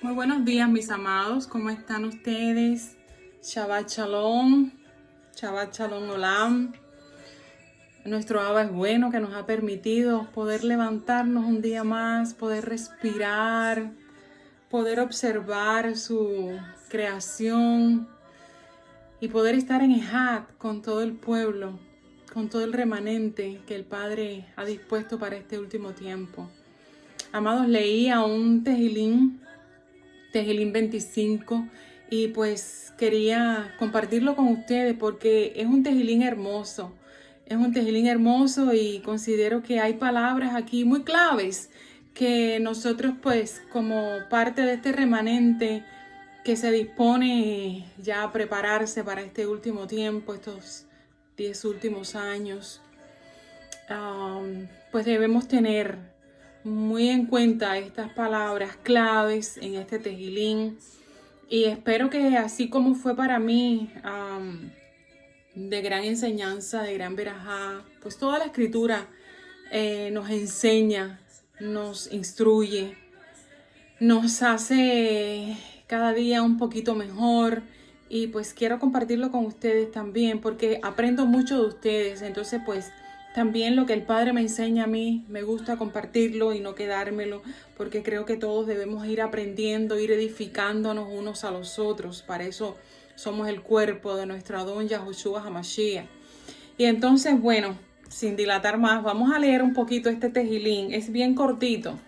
Muy buenos días, mis amados. ¿Cómo están ustedes? Shabbat Shalom. Shabbat Shalom Olam. Nuestro Abba es bueno, que nos ha permitido poder levantarnos un día más, poder respirar, poder observar su creación y poder estar en Ejat con todo el pueblo, con todo el remanente que el Padre ha dispuesto para este último tiempo. Amados, leía un Tejilín 25, y pues quería compartirlo con ustedes porque es un tejilín hermoso. Es un tejilín hermoso y considero que hay palabras aquí muy claves que nosotros pues como parte de este remanente que se dispone ya a prepararse para este último tiempo, estos 10 últimos años, pues debemos tener muy en cuenta estas palabras claves en este tejilín. Y espero que así como fue para mí, de gran enseñanza, de gran verajá, pues toda la escritura nos enseña, nos instruye, nos hace cada día un poquito mejor. Y pues quiero compartirlo con ustedes también porque aprendo mucho de ustedes. Entonces pues también lo que el Padre me enseña a mí, me gusta compartirlo y no quedármelo, porque creo que todos debemos ir aprendiendo, ir edificándonos unos a los otros. Para eso somos el cuerpo de nuestro Adón Yahushua Hamashiach. Y entonces, bueno, sin dilatar más, vamos a leer un poquito este tejilín. Es bien cortito.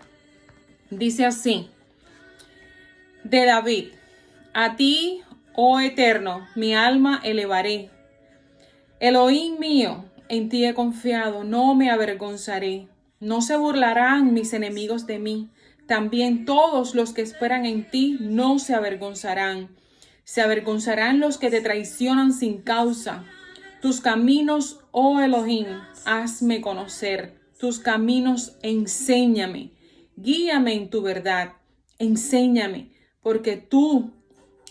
Dice así: de David: a ti, oh Eterno, mi alma elevaré. Elohim mío, en ti he confiado, no me avergonzaré. No se burlarán mis enemigos de mí. También todos los que esperan en ti no se avergonzarán. Se avergonzarán los que te traicionan sin causa. Tus caminos, oh Elohim, hazme conocer. Tus caminos, enséñame. Guíame en tu verdad. Enséñame, porque tú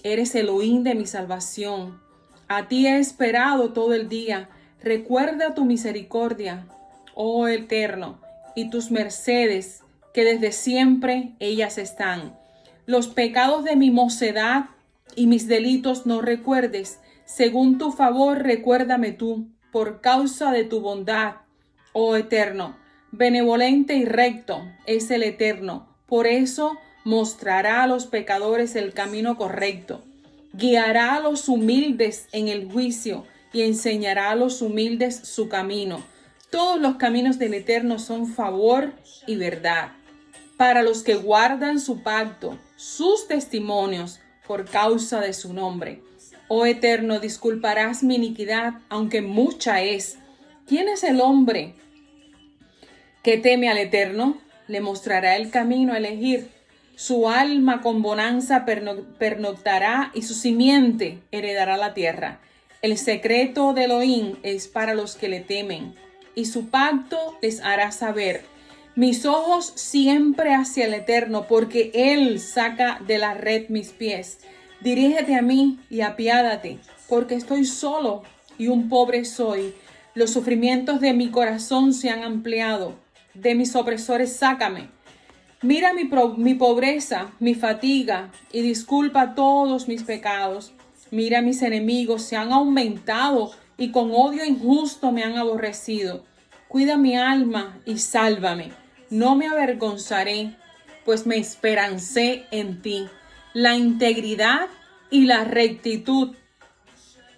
eres Elohim de mi salvación. A ti he esperado todo el día. Recuerda tu misericordia, oh Eterno, y tus mercedes, que desde siempre ellas están. Los pecados de mi mocedad y mis delitos no recuerdes. Según tu favor, recuérdame tú, por causa de tu bondad, oh Eterno. Benevolente y recto es el Eterno. Por eso mostrará a los pecadores el camino correcto. Guiará a los humildes en el juicio y enseñará a los humildes su camino. Todos los caminos del Eterno son favor y verdad para los que guardan su pacto, sus testimonios, por causa de su nombre. Oh Eterno, disculparás mi iniquidad, aunque mucha es. ¿Quién es el hombre que teme al Eterno? Le mostrará el camino a elegir. Su alma con bonanza pernoctará y su simiente heredará la tierra. El secreto de Elohim es para los que le temen, y su pacto les hará saber. Mis ojos siempre hacia el Eterno, porque Él saca de la red mis pies. Dirígete a mí y apiádate, porque estoy solo y un pobre soy. Los sufrimientos de mi corazón se han ampliado. De mis opresores sácame. Mira mi pobreza, mi fatiga, y disculpa todos mis pecados. Mira, mis enemigos se han aumentado y con odio injusto me han aborrecido. Cuida mi alma y sálvame. No me avergonzaré, pues me esperancé en ti. La integridad y la rectitud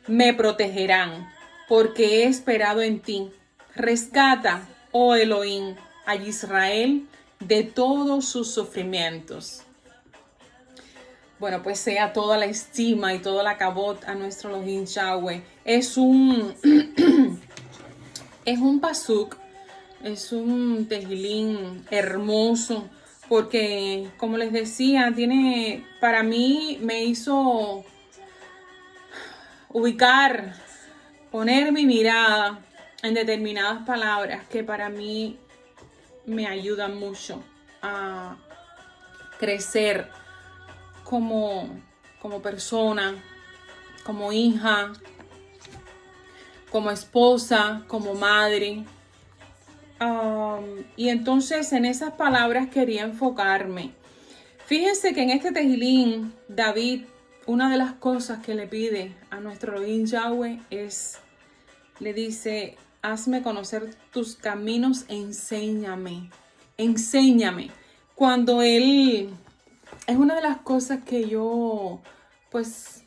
me protegerán, porque he esperado en ti. Rescata, oh Elohim, a Israel de todos sus sufrimientos. Bueno, pues sea toda la estima y toda la cabot a nuestro Elohim Yahweh. Es un pasuk, es un tejilín hermoso, porque como les decía, para mí me hizo ubicar, poner mi mirada en determinadas palabras que para mí me ayudan mucho a crecer como persona, como hija, como esposa, como madre. Y entonces en esas palabras quería enfocarme. Fíjense que en este Tejilín, David, una de las cosas que le pide a nuestro Elohim Yahweh es, le dice, hazme conocer tus caminos, enséñame, enséñame. Cuando él, es una de las cosas que yo, pues,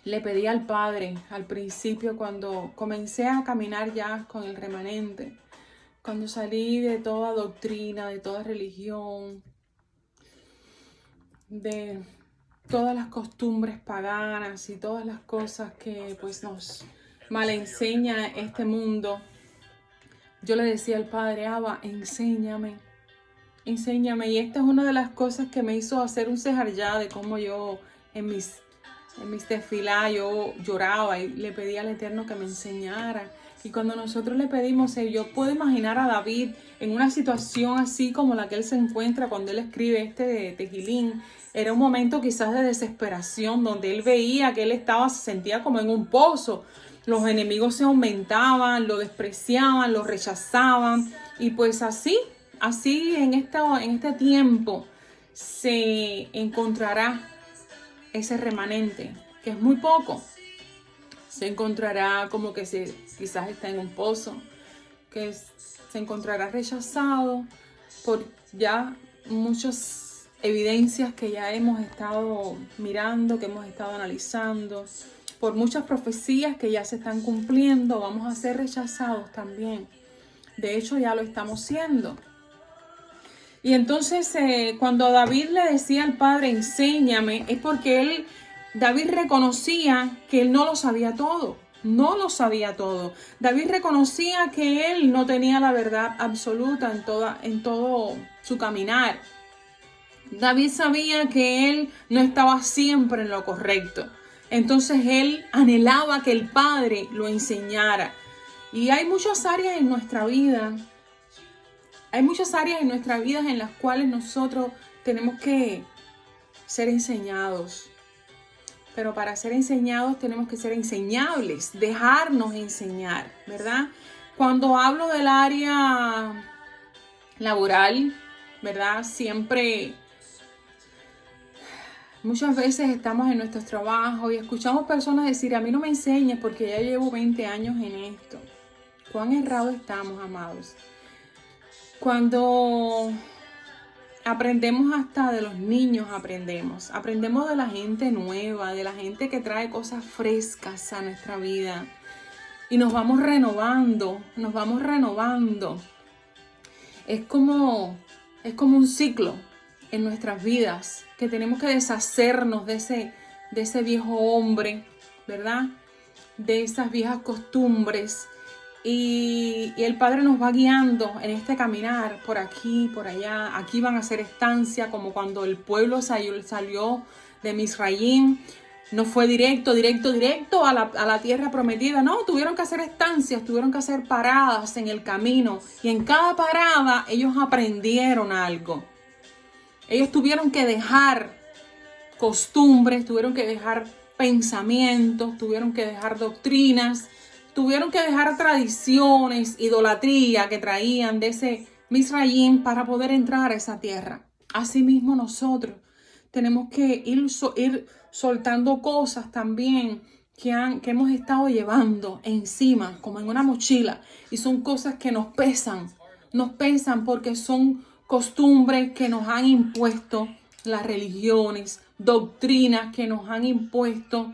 le pedí al Padre al principio cuando comencé a caminar ya con el remanente, cuando salí de toda doctrina, de toda religión, de todas las costumbres paganas y todas las cosas que pues nos malenseña este mundo. Yo le decía al Padre, Abba, enséñame, enséñame. Y esta es una de las cosas que me hizo hacer un sejarjá de cómo yo en mis tefilá yo lloraba y le pedía al Eterno que me enseñara. Y cuando nosotros le pedimos, yo puedo imaginar a David en una situación así como la que él se encuentra cuando él escribe este Tejilín. Era un momento quizás de desesperación, donde él veía que él se sentía como en un pozo. Los enemigos se aumentaban, lo despreciaban, lo rechazaban. Y pues así en este tiempo se encontrará ese remanente, que es muy poco. Se encontrará como que quizás está en un pozo, que se encontrará rechazado por ya muchas evidencias que ya hemos estado mirando, que hemos estado analizando, por muchas profecías que ya se están cumpliendo. Vamos a ser rechazados también. De hecho, ya lo estamos siendo. Y entonces cuando David le decía al Padre, enséñame, es porque David reconocía que él no lo sabía todo, no lo sabía todo. David reconocía que él no tenía la verdad absoluta en todo su caminar. David sabía que él no estaba siempre en lo correcto. Entonces él anhelaba que el Padre lo enseñara. Y hay muchas áreas en nuestra vida. Hay muchas áreas en nuestra vida en las cuales nosotros tenemos que ser enseñados. Pero para ser enseñados tenemos que ser enseñables, dejarnos enseñar, ¿verdad? Cuando hablo del área laboral, ¿verdad? Muchas veces estamos en nuestros trabajos y escuchamos personas decir, a mí no me enseñes porque ya llevo 20 años en esto. ¿Cuán errados estamos, amados? Cuando aprendemos hasta de los niños, aprendemos de la gente nueva, de la gente que trae cosas frescas a nuestra vida. Y nos vamos renovando. Es como un ciclo en nuestras vidas, que tenemos que deshacernos de ese viejo hombre, ¿verdad? De esas viejas costumbres. Y el Padre nos va guiando en este caminar, por aquí, por allá. Aquí van a hacer estancia, como cuando el pueblo salió de Misraim. No fue directo a la tierra prometida. No, tuvieron que hacer estancias, tuvieron que hacer paradas en el camino. Y en cada parada ellos aprendieron algo. Ellos tuvieron que dejar costumbres, tuvieron que dejar pensamientos, tuvieron que dejar doctrinas, tuvieron que dejar tradiciones, idolatría que traían de ese Misraim para poder entrar a esa tierra. Asimismo nosotros tenemos que ir soltando cosas también que hemos estado llevando encima, como en una mochila. Y son cosas que nos pesan porque son costumbres que nos han impuesto las religiones, doctrinas que nos han impuesto,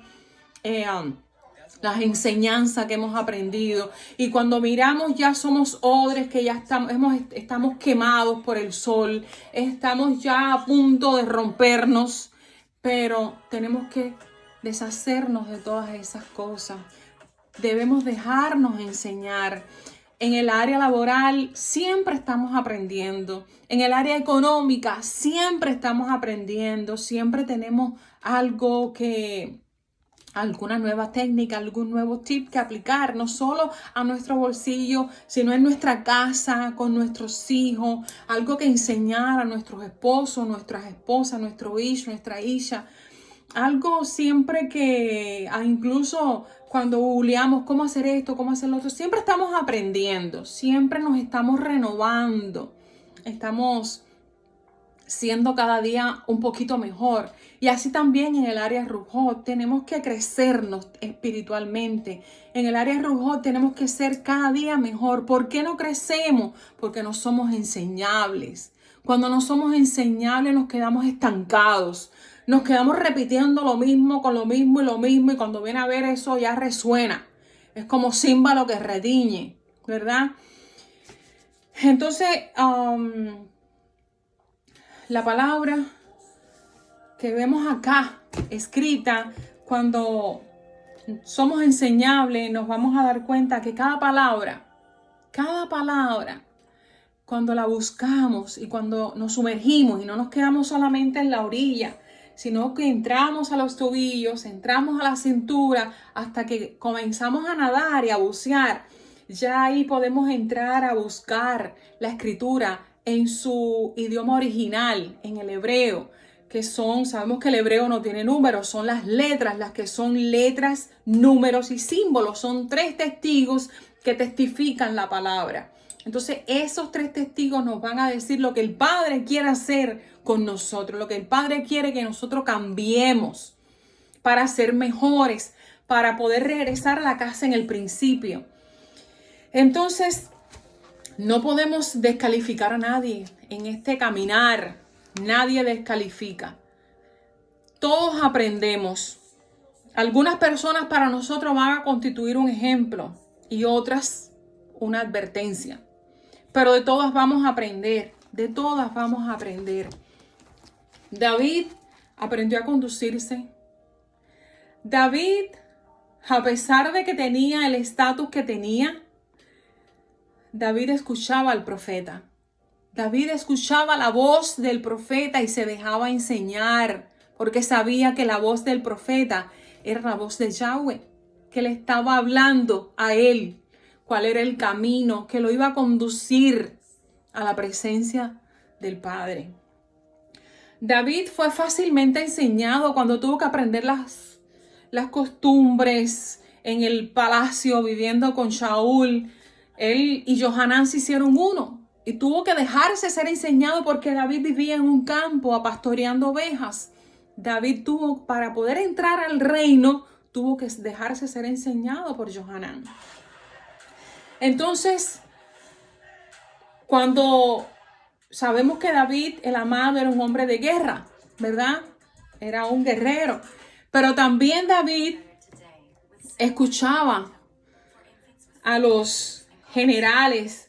las enseñanzas que hemos aprendido. Y cuando miramos, ya somos odres que ya estamos quemados por el sol, estamos ya a punto de rompernos, pero tenemos que deshacernos de todas esas cosas. Debemos dejarnos enseñar. En el área laboral siempre estamos aprendiendo. En el área económica siempre estamos aprendiendo. Siempre tenemos alguna nueva técnica, algún nuevo tip que aplicar, no solo a nuestro bolsillo, sino en nuestra casa, con nuestros hijos, algo que enseñar a nuestros esposos, nuestras esposas, nuestro hijo, nuestra hija. Algo siempre que, incluso cuando googleamos cómo hacer esto, cómo hacer lo otro, siempre estamos aprendiendo, siempre nos estamos renovando, estamos siendo cada día un poquito mejor. Y así también en el área Rujot tenemos que crecernos espiritualmente. En el área Rujot tenemos que ser cada día mejor. ¿Por qué no crecemos? Porque no somos enseñables. Cuando no somos enseñables nos quedamos estancados. Nos quedamos repitiendo lo mismo con lo mismo y lo mismo. Y cuando viene a ver eso ya resuena. Es como címbalo que retiñe, ¿verdad? Entonces, la palabra que vemos acá escrita, cuando somos enseñables, nos vamos a dar cuenta que cada palabra, cuando la buscamos y cuando nos sumergimos y no nos quedamos solamente en la orilla, sino que entramos a los tobillos, entramos a la cintura, hasta que comenzamos a nadar y a bucear, ya ahí podemos entrar a buscar la escritura en su idioma original, en el hebreo, que sabemos que el hebreo no tiene números, son las letras, las que son letras, números y símbolos, son 3 testigos que testifican la palabra. Entonces esos 3 testigos nos van a decir lo que el Padre quiere hacer con nosotros, lo que el Padre quiere que nosotros cambiemos para ser mejores, para poder regresar a la casa en el principio. Entonces, no podemos descalificar a nadie en este caminar. Nadie descalifica. Todos aprendemos. Algunas personas para nosotros van a constituir un ejemplo y otras una advertencia. Pero de todas vamos a aprender. De todas vamos a aprender. David aprendió a conducirse. David, a pesar de que tenía el estatus que tenía, David escuchaba al profeta. David escuchaba la voz del profeta y se dejaba enseñar, porque sabía que la voz del profeta era la voz de Yahweh, que le estaba hablando a él, cuál era el camino que lo iba a conducir a la presencia del Padre. David fue fácilmente enseñado cuando tuvo que aprender las costumbres en el palacio, viviendo con Shaul. Él y Johanán se hicieron uno y tuvo que dejarse ser enseñado porque David vivía en un campo pastoreando ovejas. David para poder entrar al reino, tuvo que dejarse ser enseñado por Johanán. Entonces, cuando sabemos que David, el amado, era un hombre de guerra, ¿verdad? Era un guerrero. Pero también David escuchaba a los generales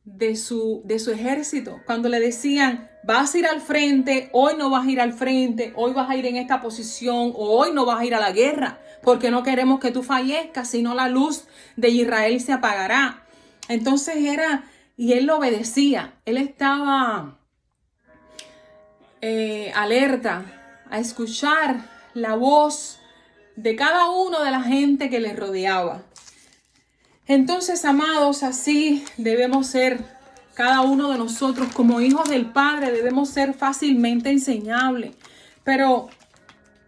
de su ejército cuando le decían: vas a ir al frente, hoy no vas a ir al frente, hoy vas a ir en esta posición, o hoy no vas a ir a la guerra, porque no queremos que tú fallezcas, sino la luz de Israel se apagará. Entonces y él lo obedecía, él estaba alerta a escuchar la voz de cada uno de la gente que le rodeaba. Entonces, amados, así debemos ser cada uno de nosotros como hijos del Padre, debemos ser fácilmente enseñables. Pero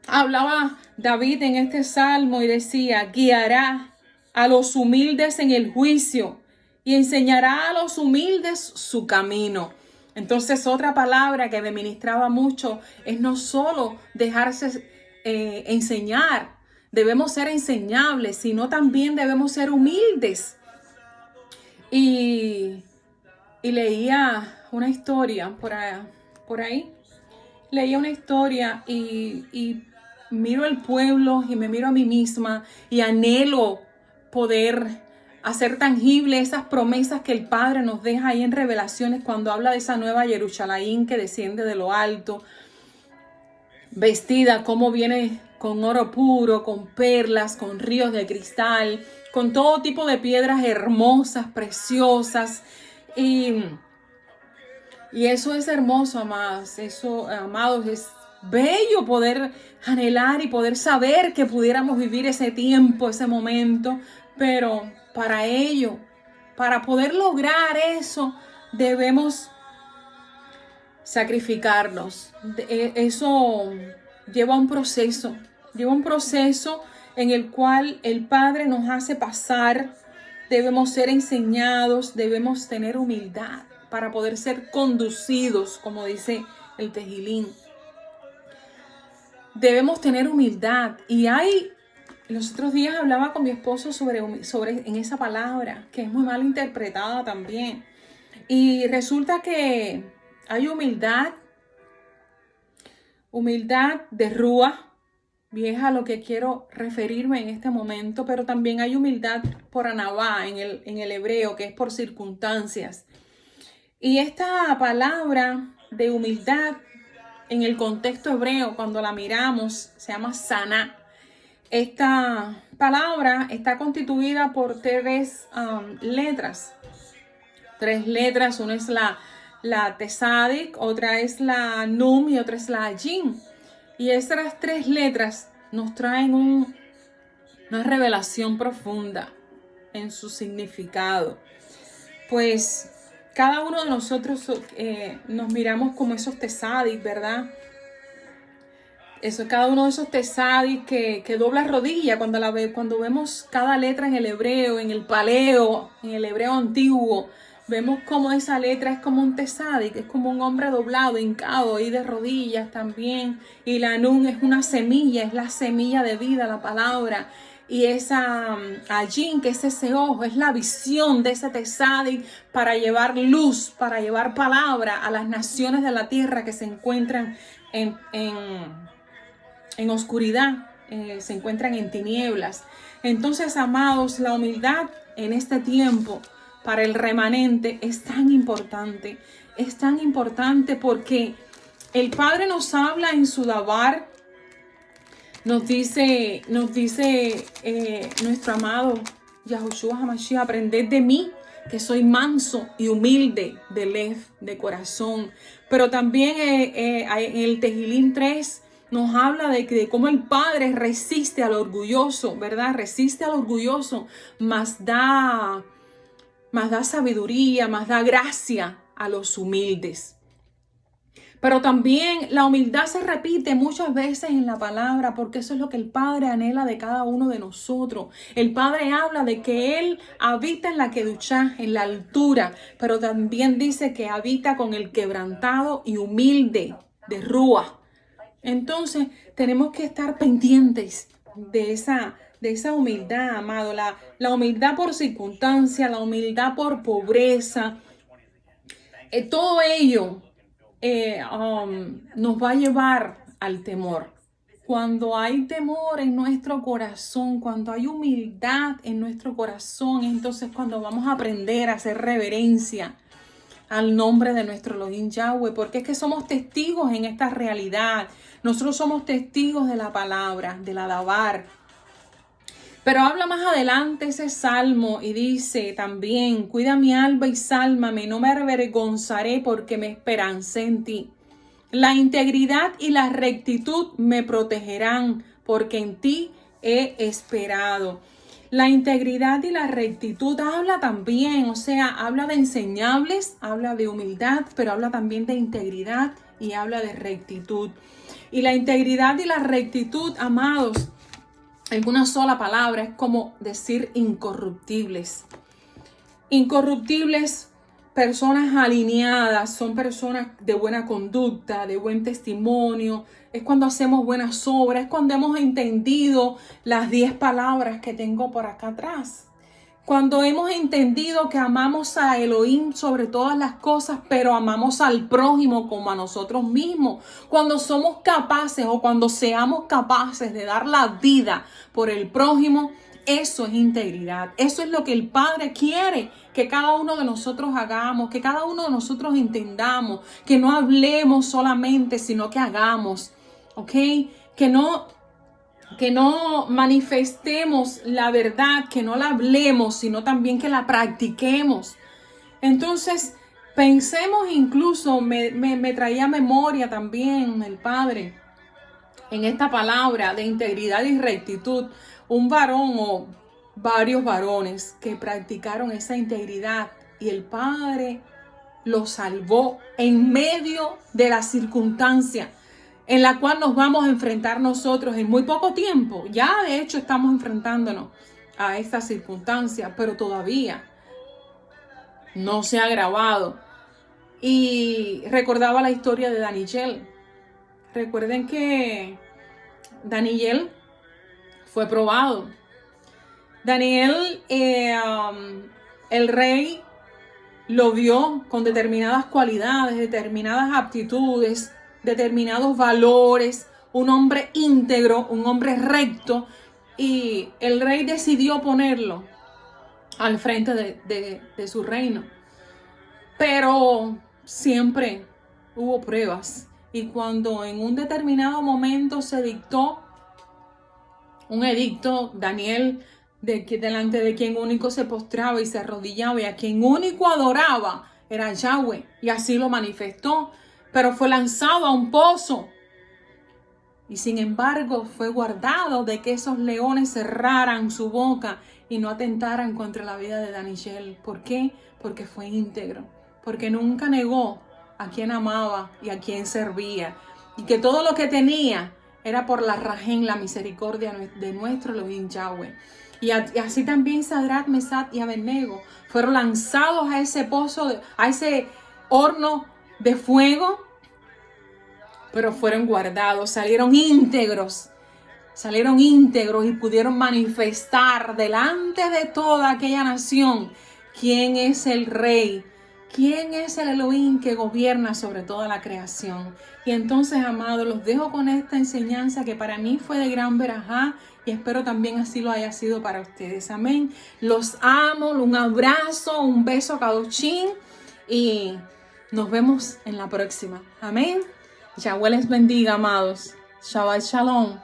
hablaba David en este salmo y decía: guiará a los humildes en el juicio y enseñará a los humildes su camino. Entonces, otra palabra que me ministraba mucho es no solo dejarse enseñar, debemos ser enseñables, sino también debemos ser humildes. Y leía una historia por ahí. Leía una historia y miro el pueblo y me miro a mí misma y anhelo poder hacer tangible esas promesas que el Padre nos deja ahí en Revelaciones cuando habla de esa nueva Jerusalén que desciende de lo alto, vestida como viene con oro puro, con perlas, con ríos de cristal, con todo tipo de piedras hermosas, preciosas. Y eso es hermoso, amados. Eso, amados, es bello poder anhelar y poder saber que pudiéramos vivir ese tiempo, ese momento. Pero para ello, para poder lograr eso, debemos sacrificarnos. Eso lleva un proceso en el cual el Padre nos hace pasar. Debemos ser enseñados, debemos tener humildad para poder ser conducidos, como dice el Tejilín. Debemos tener humildad. Y los otros días hablaba con mi esposo sobre en esa palabra, que es muy mal interpretada también. Y resulta que hay humildad de Rúa, y es a lo que quiero referirme en este momento, pero también hay humildad por anabá en el hebreo, que es por circunstancias. Y esta palabra de humildad en el contexto hebreo, cuando la miramos, se llama saná. Esta palabra está constituida por tres letras. Tres letras, una es la Tesadik, otra es la Num y otra es la Jin. Y esas tres letras nos traen una revelación profunda en su significado. Pues cada uno de nosotros nos miramos como esos Tesadik, ¿verdad? Cada uno de esos Tesadik que dobla rodilla cuando vemos cada letra en el hebreo, en el paleo, en el hebreo antiguo. Vemos como esa letra es como un Tesadik, es como un hombre doblado, hincado y de rodillas también. Y la Nun es una semilla, es la semilla de vida, la palabra. Y esa Ajin, que es ese ojo, es la visión de ese Tesadik para llevar luz, para llevar palabra a las naciones de la tierra que se encuentran en oscuridad, se encuentran en tinieblas. Entonces, amados, la humildad en este tiempo para el remanente es tan importante porque el Padre nos habla en su Dabar, nos dice nuestro amado Yahushua HaMashiach, aprended de mí, que soy manso y humilde de lev, de corazón. Pero también en el Tejilín 3 nos habla de cómo el Padre resiste al orgulloso, ¿verdad? Resiste al orgulloso, más da sabiduría, más da gracia a los humildes. Pero también la humildad se repite muchas veces en la palabra, porque eso es lo que el Padre anhela de cada uno de nosotros. El Padre habla de que Él habita en la Kedushá, en la altura, pero también dice que habita con el quebrantado y humilde de Rúa. Entonces tenemos que estar pendientes de esa humildad, amado. La humildad por circunstancia, la humildad por pobreza, todo ello nos va a llevar al temor. Cuando hay temor en nuestro corazón, cuando hay humildad en nuestro corazón, entonces cuando vamos a aprender a hacer reverencia al nombre de nuestro Elohim Yahweh, porque es que somos testigos en esta realidad. Nosotros somos testigos de la palabra, de la Dabar. Pero habla más adelante ese salmo y dice también: cuida mi alma y sálvame, no me avergonzaré porque me esperancé en ti. La integridad y la rectitud me protegerán porque en ti he esperado. La integridad y la rectitud habla también, o sea, habla de enseñables, habla de humildad, pero habla también de integridad y habla de rectitud. Y la integridad y la rectitud, amados, en una sola palabra es como decir incorruptibles. Incorruptibles, personas alineadas, son personas de buena conducta, de buen testimonio. Es cuando hacemos buenas obras, es cuando hemos entendido las 10 palabras que tengo por acá atrás. Cuando hemos entendido que amamos a Elohim sobre todas las cosas, pero amamos al prójimo como a nosotros mismos. Cuando somos capaces o cuando seamos capaces de dar la vida por el prójimo, eso es integridad. Eso es lo que el Padre quiere que cada uno de nosotros hagamos, que cada uno de nosotros entendamos, que no hablemos solamente, sino que hagamos, ¿ok? Que no manifestemos la verdad, que no la hablemos, sino también que la practiquemos. Entonces, pensemos incluso, me traía memoria también el Padre, en esta palabra de integridad y rectitud, un varón o varios varones que practicaron esa integridad y el Padre los salvó en medio de la circunstancia en la cual nos vamos a enfrentar nosotros en muy poco tiempo. Ya de hecho estamos enfrentándonos a esta circunstancia, pero todavía no se ha agravado. y recordaba la historia de Daniel. Recuerden que Daniel fue probado. Daniel, el rey lo vio con determinadas cualidades, determinadas aptitudes, determinados valores, un hombre íntegro, un hombre recto, y el rey decidió ponerlo al frente de su reino. Pero siempre hubo pruebas, y cuando en un determinado momento se dictó un edicto, Daniel, delante de quien único se postraba y se arrodillaba, y a quien único adoraba era Yahweh, y así lo manifestó, pero fue lanzado a un pozo, y sin embargo fue guardado de que esos leones cerraran su boca y no atentaran contra la vida de Daniel. ¿Por qué? Porque fue íntegro, porque nunca negó a quien amaba y a quien servía, y que todo lo que tenía era por la rajén, la misericordia de nuestro Elohim Yahweh. Y así también Sadrach, Mesach y Abednego fueron lanzados a ese pozo, a ese horno de fuego, pero fueron guardados, salieron íntegros y pudieron manifestar delante de toda aquella nación quién es el rey, quién es el Elohim que gobierna sobre toda la creación. Y entonces, amados, los dejo con esta enseñanza que para mí fue de gran verajá, y espero también así lo haya sido para ustedes. Amén. Los amo, un abrazo, un beso caduchín, y nos vemos en la próxima. Amén. Yahweh les bendiga, amados. Shabbat Shalom.